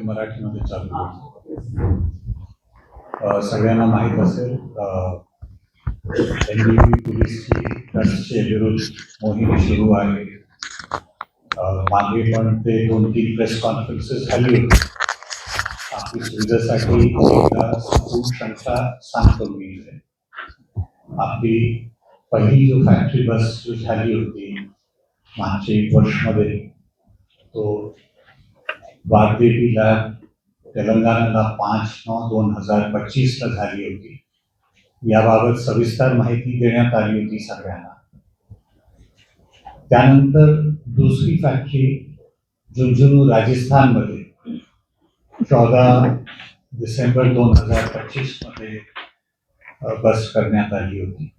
मराठीमध्ये चालू. सगळ्यांना माहीत असेल NDP पोलीसची राष्ट्रीय विरोध मोहीम सुरू आहे. मागे पण ते 2-3 प्रेस कॉन्फरन्सेस झाली होती. आपली सुविधेसाठी संपूर्ण संख्या सांगतो मी. आपली पहिली जो फॅक्टरी बस जो झाली होती मागच्या 1 वर्षामध्ये, तो वारदेवीला तेलंगणाला 5/9/2025 झाली होती. याबाबत सविस्तर माहिती देण्यात आली होती सगळ्यांना. त्यानंतर दुसरी फॅक्टरी झुंझुनू राजस्थानमध्ये 14 डिसेंबर 2025 मध्ये बस करण्यात आली होती.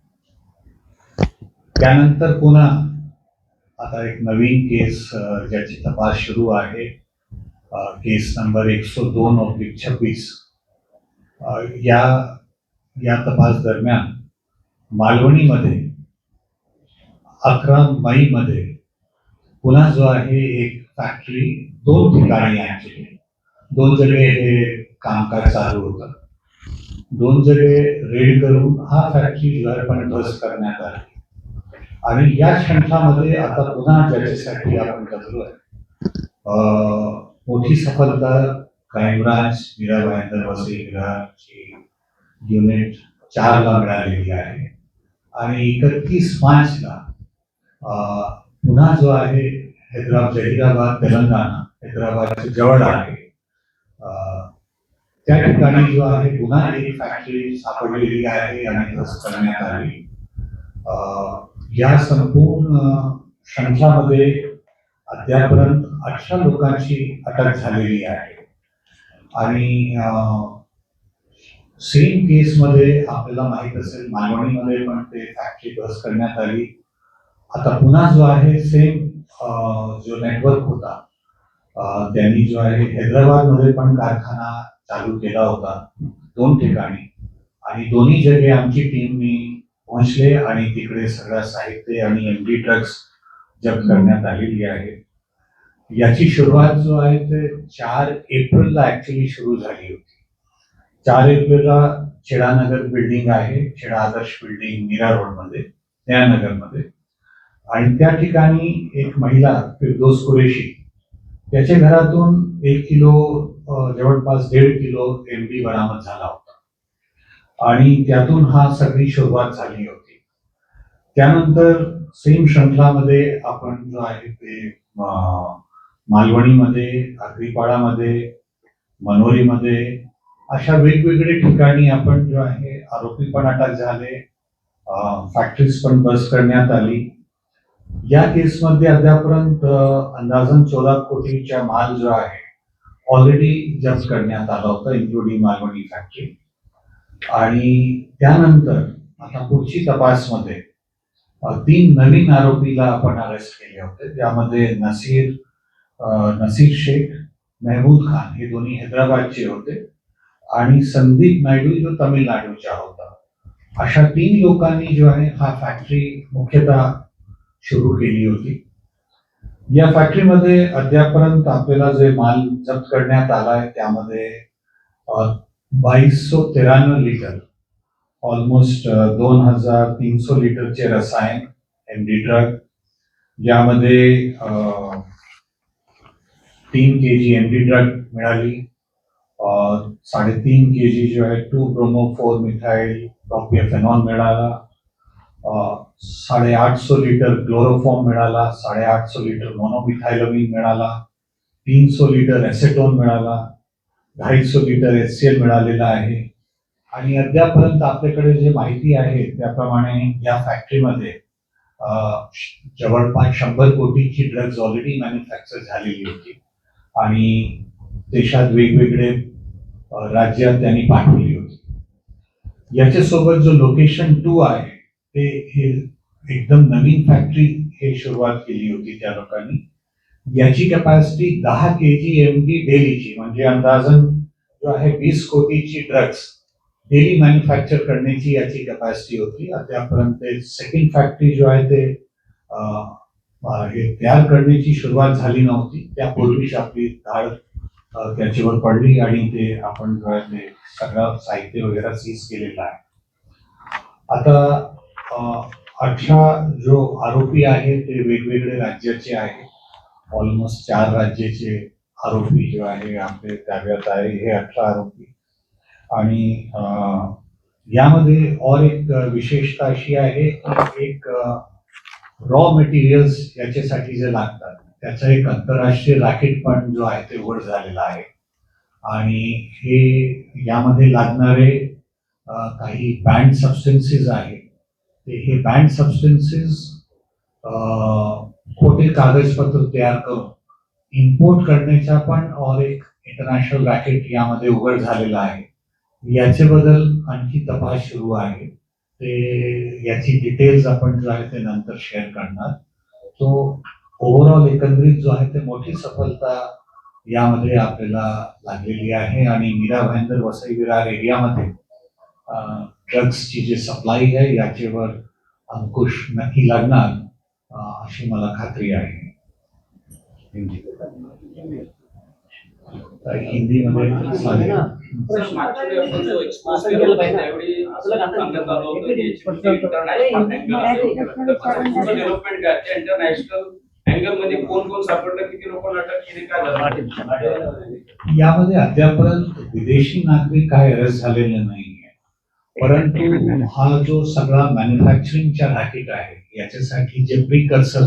त्यानंतर पुन्हा आता एक नवीन केस ज्याची तपास सुरू आहे, केस नंबर 102/26. या तपास दरम्यान मालवणीमध्ये 11 मईमध्ये पुन्हा जो आहे एक फॅक्टरी 2 ठिकाणी आहे. 2 जगे हे कामकाज चालू होतं. 2 जगे रेड करून हा फॅक्टरी पण ध्वस्त करण्यात आली. आणि या शंखामध्ये आता पुन्हा ज्याच्यासाठी आपण करतोय मोठी सफलता crime branch Mira Bhayandar Vasai unit 4ला मिळालेली आहे. आणि 31 मार्चला पुन्हा जो आहे जहीराबाद तेलंगणा, हैदराबादच्या जवळ आहे, त्या ठिकाणी जो आहे पुन्हा एक फॅक्टरी सापडलेली आहे आणि ध्वस्त करण्यात आली. या संपूर्ण संख्यामध्ये अद्यापर्यंत 18 लोकांची अटक झालेली आहे. आणि सेम केसमध्ये आपल्याला माहित असेल मालवणीमध्ये पण ते फॅक्टरी ध्वस्त करण्यात आली. आता पुन्हा जो आहे सेम जो नेटवर्क होता त्यांनी जो आहे हैदराबादमध्ये पण कारखाना चालू केला होता 2 ठिकाणी. आणि दोन्ही जगे आमची टीमनी पोहोचले आणि तिकडे सगळं साहित्य आणि MD ड्रग्स जप्त करण्यात आलेली आहे. याची सुरुवात जो आहे ते 4 एप्रिलला ऍक्च्युली सुरू झाली होती. 4 एप्रिलला छेडानगर बिल्डिंग आहे, छेडा आदर्श बिल्डिंग मीरा रोडमध्ये, नगरमध्ये. आणि त्या ठिकाणी एक महिला फिरदोस कुरेशी, त्याच्या घरातून 1 किलो जवळपास 1.5 किलो MD बरामद झाला होता. आणि त्यातून हा सगळी सुरुवात झाली होती. त्यानंतर सेम शृंखलामध्ये आपण जो आहे ते मालवणीमध्ये, आगरीपाडामध्ये, मनोरीमध्ये अशा वेगवेगळे ठिकाणी आपण जो आहे आरोपी पण अटक झाले, फॅक्टरीज पण बस करण्यात आली. या केसमध्ये अद्यापर्यंत अंदाजन 14 कोटीचा माल जो आहे ऑलरेडी जप्त करण्यात आला होता, इन्क्लुडिंग मालवणी फॅक्टरी. आणि त्यानंतर आता पुढची तपासमध्ये 3 नवीन आरोपीला आपण अरेस्ट केले होते. त्यामध्ये नसीर शेख, महमूद खान हे दोन्ही हैदराबादचे होते आणि संदीप नायडू जो तमिळनाडूचा होता. अशा 3 लोकांनी जो आहे हा फॅक्टरी मुख्यतः सुरू केली होती. या फॅक्टरीमध्ये अद्यापर्यंत आपल्याला जे माल जप्त करण्यात आला आहे त्यामध्ये 2293 लिटर, ऑलमोस्ट 2300 लिटरचे रसायन MD ड्रग, यामध्ये 3 kg MD ड्रग मिळाली, 3.5 kg जो है 2-bromo-4-methyl propionephenol मिळाला, 850 लिटर क्लोरोफॉर्म मिळाला, 850 लिटर मोनोमिथाइलमिन मिळाला, 300 लिटर एसेटोन मिळाला, 250 लिटर HCl मिळालेला आहे. आणि अद्यापर्यंत आपल्याकडे जे माहिती आहे त्याप्रमाणे या फॅक्टरीमध्ये जवळपास 100 कोटीची ड्रग्ज ऑलरेडी मॅन्युफॅक्चर झालेली होती आणि देशात वेगवेगळे राज्यात त्यांनी पाठवली होती. याच्यासोबत जो लोकेशन 2 आहे ते हे एकदम नवीन फॅक्टरी हे सुरुवात केली होती त्या लोकांनी. याची कॅपॅसिटी 10 kg/MD डेलीची, म्हणजे अंदाजन जो आहे 20 कोटीची ड्रग्ज डेली मॅन्युफॅक्चर करण्याची याची कॅपॅसिटी होती. अद्यापर्यंत सेकंड फॅक्टरी जो आहे ते हे तयार करण्याची सुरुवात झाली नव्हती. त्यापूर्वीच आपली धाड त्याच्यावर पडली आणि ते आपण जो आहे ते सगळं साहित्य वगैरे सीज केलेलं आहे. आता 18 जो आरोपी आहे ते वेगवेगळे राज्याचे आहे. ऑलमोस्ट 4 राज्याचे आरोपी जो आहे आपले ताब्यात आहे हे 18 आरोपी. आणि यामध्ये और एक विशेषता अशी आहे की एक रॉ मटेरियल्स याच्यासाठी जे लागतात त्याचा एक आंतरराष्ट्रीय रॅकेट पण जो आहे ते उघड झालेला आहे. आणि हे यामध्ये लागणारे काही बॅन्ड सबस्टन्सेस आहे हे बॅन्ड सबस्टन्सेस खोटे कागदपत्र तयार करून इम्पोर्ट करण्याचा पण और एक इंटरनॅशनल रॅकेट यामध्ये उघड झालेला आहे. याच्याबद्दल आणखी तपास सुरू आहे. ते याची डिटेल्स आपण जो आहे ते नंतर शेअर करणार. तो ओव्हरऑल एकंदरीत जो आहे ते मोठी सफलता यामध्ये आपल्याला लागलेली आहे. आणि मीरा भाईंदर वसई विरार एरियामध्ये ड्रग्सची जी सप्लाय आहे याच्यावर अंकुश नक्की लागणार अशी मला खात्री आहे. हिंदीमध्ये सांगेल. यामध्ये अद्यापर्यंत विदेशी नागरिक काय अरेस्ट झालेले नाहीये, परंतु हा जो सगळा मॅन्युफॅक्चरिंगचा रॅकेट आहे याच्यासाठी जे प्रिकर्सर